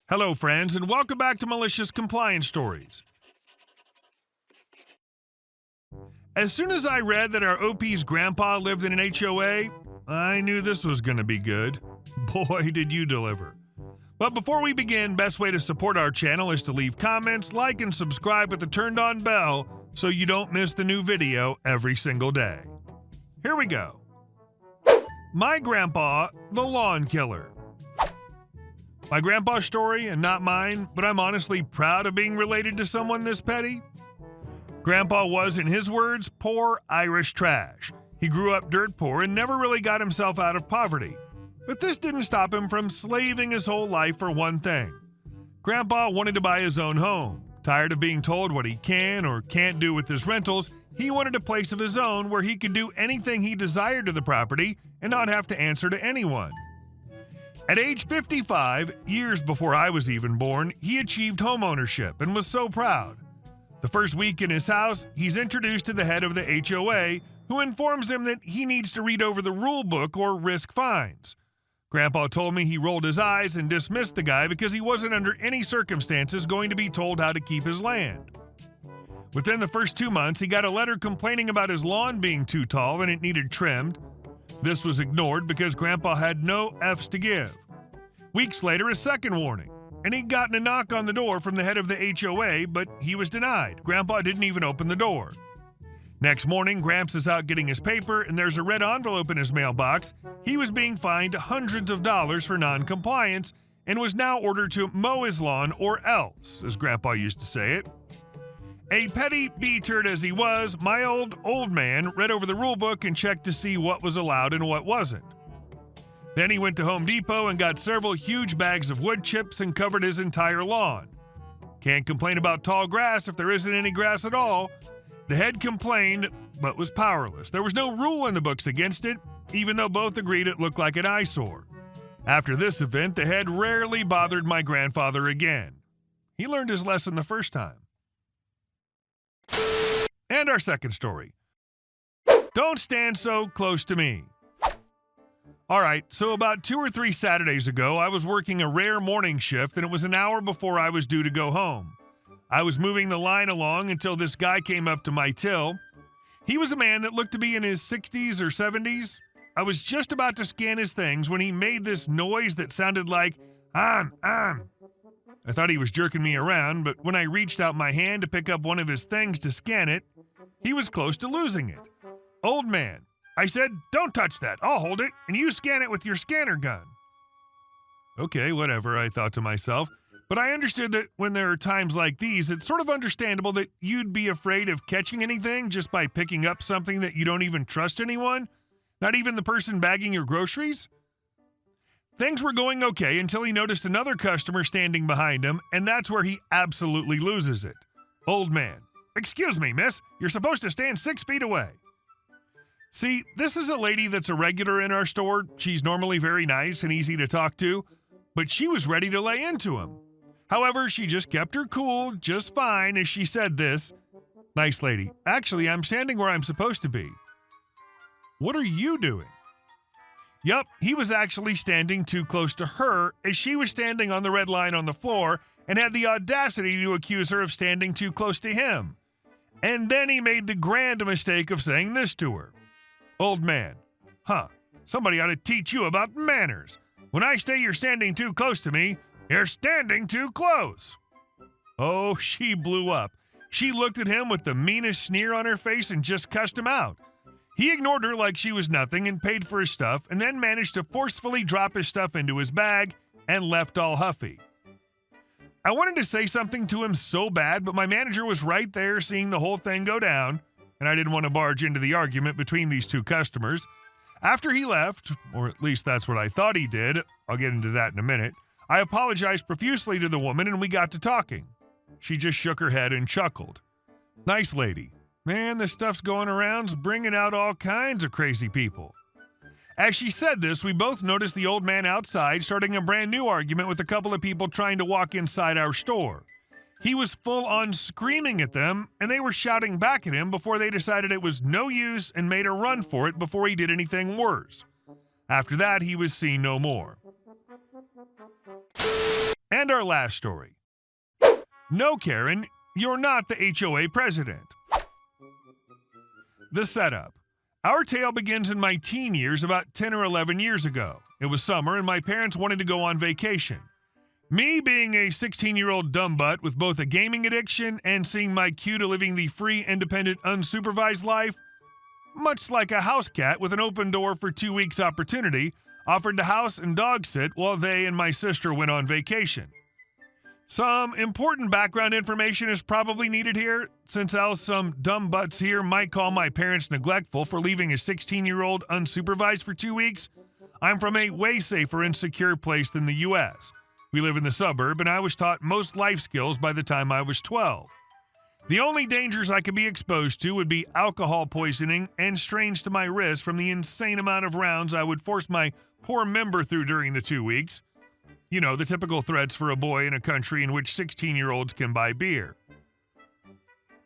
Hello, friends, and welcome back to Malicious Compliance Stories. As soon as I read that our OP's grandpa lived in an HOA, I knew this was going to be good. Boy, did you deliver. But before we begin, best way to support our channel is to leave comments, like, and subscribe with the turned-on bell so you don't miss the new video every single day. Here we go. My grandpa, the lawn killer. My grandpa's story and not mine, but I'm honestly proud of being related to someone this petty. Grandpa was, in his words, poor Irish trash. He grew up dirt poor and never really got himself out of poverty. But this didn't stop him from slaving his whole life for one thing. Grandpa wanted to buy his own home. Tired of being told what he can or can't do with his rentals, he wanted a place of his own where he could do anything he desired to the property and not have to answer to anyone. At age 55, years before I was even born, he achieved homeownership and was so proud. The first week in his house, he's introduced to the head of the HOA, who informs him that he needs to read over the rule book or risk fines. Grandpa told me he rolled his eyes and dismissed the guy because he wasn't under any circumstances going to be told how to keep his land. Within the first 2 months, he got a letter complaining about his lawn being too tall and it needed trimmed. This was ignored because Grandpa had no F's to give. Weeks later, a second warning, and he'd gotten a knock on the door from the head of the HOA, but he was denied. Grandpa didn't even open the door. Next morning, Gramps is out getting his paper, and there's a red envelope in his mailbox. He was being fined hundreds of dollars for non-compliance and was now ordered to mow his lawn or else, as Grandpa used to say it. A petty B-turd as he was, my old man read over the rule book and checked to see what was allowed and what wasn't. Then he went to Home Depot and got several huge bags of wood chips and covered his entire lawn. Can't complain about tall grass if there isn't any grass at all. The head complained, but was powerless. There was no rule in the books against it, even though both agreed it looked like an eyesore. After this event, the head rarely bothered my grandfather again. He learned his lesson the first time. And our second story. Don't stand so close to me. Alright, so about 2 or 3 Saturdays ago, I was working a rare morning shift and it was an hour before I was due to go home. I was moving the line along until this guy came up to my till. He was a man that looked to be in his 60s or 70s. I was just about to scan his things when he made this noise that sounded like, on. I thought he was jerking me around, but when I reached out my hand to pick up one of his things to scan it, he was close to losing it. Old man. I said, don't touch that. I'll hold it, and you scan it with your scanner gun. Okay, whatever, I thought to myself. But I understood that when there are times like these, it's sort of understandable that you'd be afraid of catching anything just by picking up something that you don't even trust anyone, not even the person bagging your groceries. Things were going okay until he noticed another customer standing behind him, and that's where he absolutely loses it. Old man. Excuse me, miss. You're supposed to stand 6 feet away. See, this is a lady that's a regular in our store. She's normally very nice and easy to talk to, but she was ready to lay into him. However, she just kept her cool just fine as she said this. Nice lady. Actually, I'm standing where I'm supposed to be. What are you doing? Yup, he was actually standing too close to her as she was standing on the red line on the floor and had the audacity to accuse her of standing too close to him. And then he made the grand mistake of saying this to her. Old man. Somebody ought to teach you about manners. When I say you're standing too close to me, you're standing too close. Oh, she blew up. She looked at him with the meanest sneer on her face and just cussed him out. He ignored her like she was nothing and paid for his stuff and then managed to forcefully drop his stuff into his bag and left all huffy. I wanted to say something to him so bad, but my manager was right there seeing the whole thing go down, and I didn't want to barge into the argument between these two customers. After he left, or at least that's what I thought he did, I'll get into that in a minute, I apologized profusely to the woman and we got to talking. She just shook her head and chuckled. Nice lady. Man, this stuff's going around, bringing out all kinds of crazy people. As she said this, we both noticed the old man outside starting a brand new argument with a couple of people trying to walk inside our store. He was full on screaming at them, and they were shouting back at him before they decided it was no use and made a run for it before he did anything worse. After that, he was seen no more. And our last story. No, Karen, you're not the HOA president. The setup. Our tale begins in my teen years about 10 or 11 years ago. It was summer and my parents wanted to go on vacation. Me being a 16-year-old dumb butt with both a gaming addiction and seeing my cue to living the free, independent, unsupervised life, much like a house cat with an open door for 2 weeks opportunity, offered to house and dog sit while they and my sister went on vacation. Some important background information is probably needed here, since else some dumb butts here might call my parents neglectful for leaving a 16-year-old unsupervised for 2 weeks. I'm from a way safer and secure place than the U.S. We live in the suburb, and I was taught most life skills by the time I was 12. The only dangers I could be exposed to would be alcohol poisoning and strains to my wrist from the insane amount of rounds I would force my poor member through during the 2 weeks. You know, the typical threats for a boy in a country in which 16-year-olds can buy beer.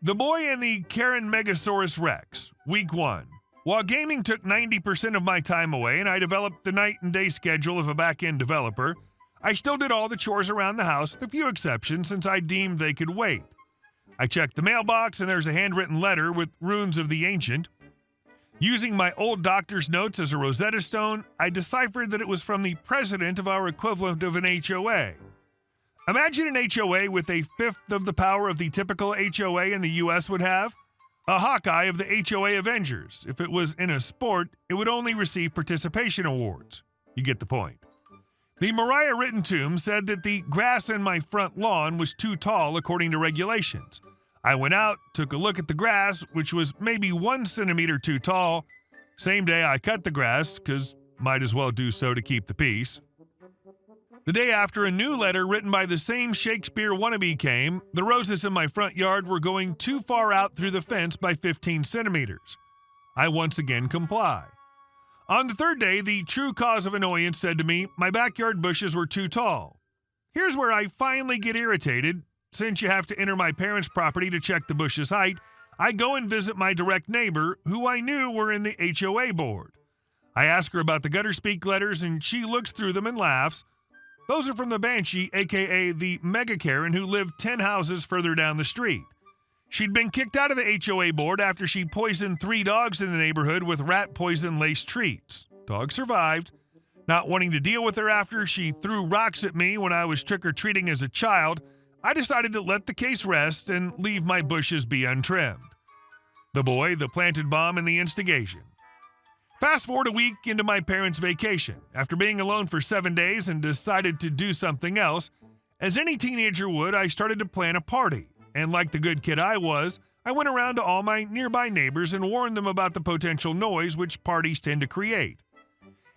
The Boy and the Karen Megasaurus Rex, Week 1. While gaming took 90% of my time away and I developed the night and day schedule of a back-end developer, I still did all the chores around the house, with a few exceptions, since I deemed they could wait. I checked the mailbox and there's a handwritten letter with runes of the ancient. Using my old doctor's notes as a Rosetta Stone, I deciphered that it was from the president of our equivalent of an HOA. Imagine an HOA with a fifth of the power of the typical HOA in the U.S. would have. A Hawkeye of the HOA Avengers. If it was in a sport, it would only receive participation awards. You get the point. The Mariah written tomb said that the grass in my front lawn was too tall according to regulations. I went out, took a look at the grass, which was maybe 1 centimeter too tall. Same day I cut the grass, because might as well do so to keep the peace. The day after, a new letter written by the same Shakespeare wannabe came. The roses in my front yard were going too far out through the fence by 15 centimeters. I once again comply. On the third day, the true cause of annoyance said to me, my backyard bushes were too tall. Here's where I finally get irritated. Since you have to enter my parents' property to check the bush's height, I go and visit my direct neighbor, who I knew were in the HOA board. I ask her about the gutter speak letters, and she looks through them and laughs. Those are from the Banshee, aka the Mega Karen, who lived 10 houses further down the street. She'd been kicked out of the HOA board after she poisoned 3 dogs in the neighborhood with rat poison-laced treats. Dogs survived. Not wanting to deal with her after she threw rocks at me when I was trick-or-treating as a child, I decided to let the case rest and leave my bushes be untrimmed. The boy, the planted bomb, and the instigation. Fast forward a week into my parents' vacation. After being alone for 7 days and decided to do something else, as any teenager would, I started to plan a party. And like the good kid I was, I went around to all my nearby neighbors and warned them about the potential noise which parties tend to create.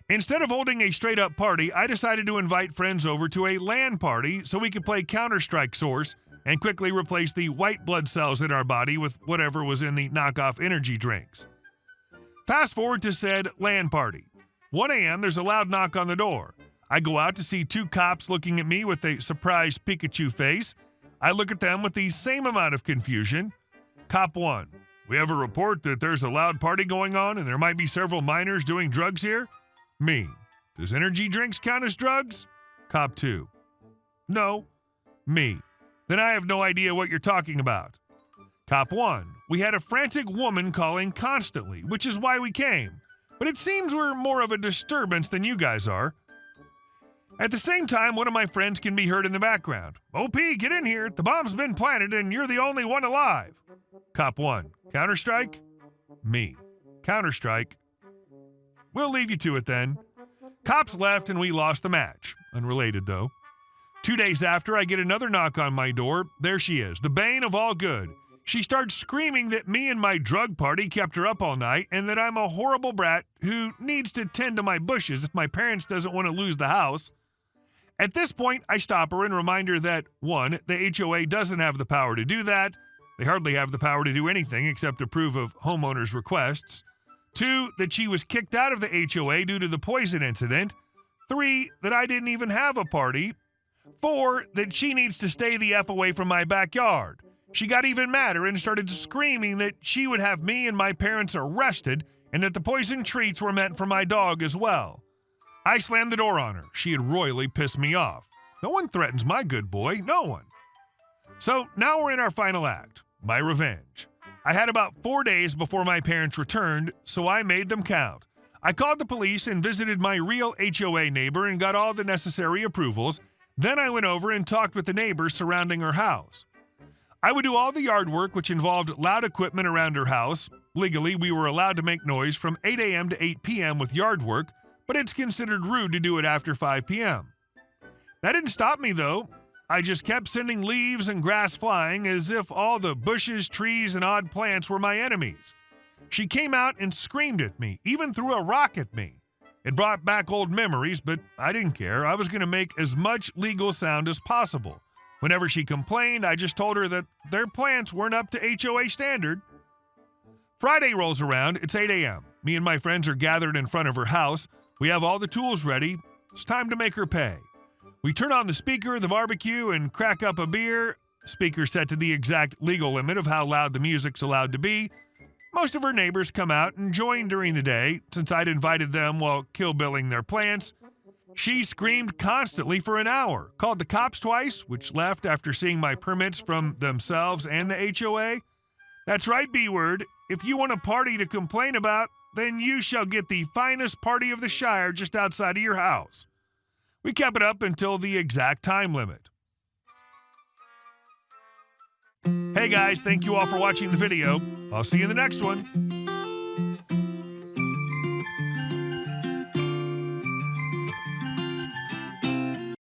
Instead of holding a straight-up party, I decided to invite friends over to a LAN party so we could play Counter-Strike Source and quickly replace the white blood cells in our body with whatever was in the knockoff energy drinks. Fast forward to said LAN party. 1 a.m., there's a loud knock on the door. I go out to see 2 cops looking at me with a surprised Pikachu face. I look at them with the same amount of confusion. Cop 1, we have a report that there's a loud party going on and there might be several minors doing drugs here. Me, does energy drinks count as drugs? Cop 2, no. Me, then I have no idea what you're talking about. Cop 1, we had a frantic woman calling constantly, which is why we came. But it seems we're more of a disturbance than you guys are. At the same time, one of my friends can be heard in the background. OP, get in here. The bomb's been planted and you're the only one alive. Cop 1, Counter-Strike? Me, Counter-Strike. We'll leave you to it then. Cops left and we lost the match. Unrelated, though. 2 days after, I get another knock on my door. There she is, the bane of all good. She starts screaming that me and my drug party kept her up all night and that I'm a horrible brat who needs to tend to my bushes if my parents doesn't want to lose the house. At this point, I stop her and remind her that, 1, the HOA doesn't have the power to do that. They hardly have the power to do anything except approve of homeowners' requests. 2, that she was kicked out of the HOA due to the poison incident. 3, that I didn't even have a party. 4, that she needs to stay the F away from my backyard. She got even madder and started screaming that she would have me and my parents arrested and that the poison treats were meant for my dog as well. I slammed the door on her. She had royally pissed me off. No one threatens my good boy, no one. So now we're in our final act, my revenge. I had about 4 days before my parents returned, so I made them count. I called the police and visited my real HOA neighbor and got all the necessary approvals. Then I went over and talked with the neighbors surrounding her house. I would do all the yard work, which involved loud equipment around her house. Legally, we were allowed to make noise from 8 a.m. to 8 p.m. with yard work, but it's considered rude to do it after 5 p.m. That didn't stop me, though. I just kept sending leaves and grass flying as if all the bushes, trees, and odd plants were my enemies. She came out and screamed at me, even threw a rock at me. It brought back old memories, but I didn't care. I was going to make as much legal sound as possible. Whenever she complained, I just told her that their plants weren't up to HOA standard. Friday rolls around. It's 8 a.m. Me and my friends are gathered in front of her house. We have all the tools ready. It's time to make her pay. We turn on the speaker, the barbecue, and crack up a beer. Speaker set to the exact legal limit of how loud the music's allowed to be. Most of her neighbors come out and join during the day. Since I'd invited them while kill-billing their plants, she screamed constantly for an hour, called the cops twice, which left after seeing my permits from themselves and the HOA. That's right, B-word. If you want a party to complain about, then you shall get the finest party of the Shire just outside of your house. We kept it up until the exact time limit. Hey guys, thank you all for watching the video. I'll see you in the next one.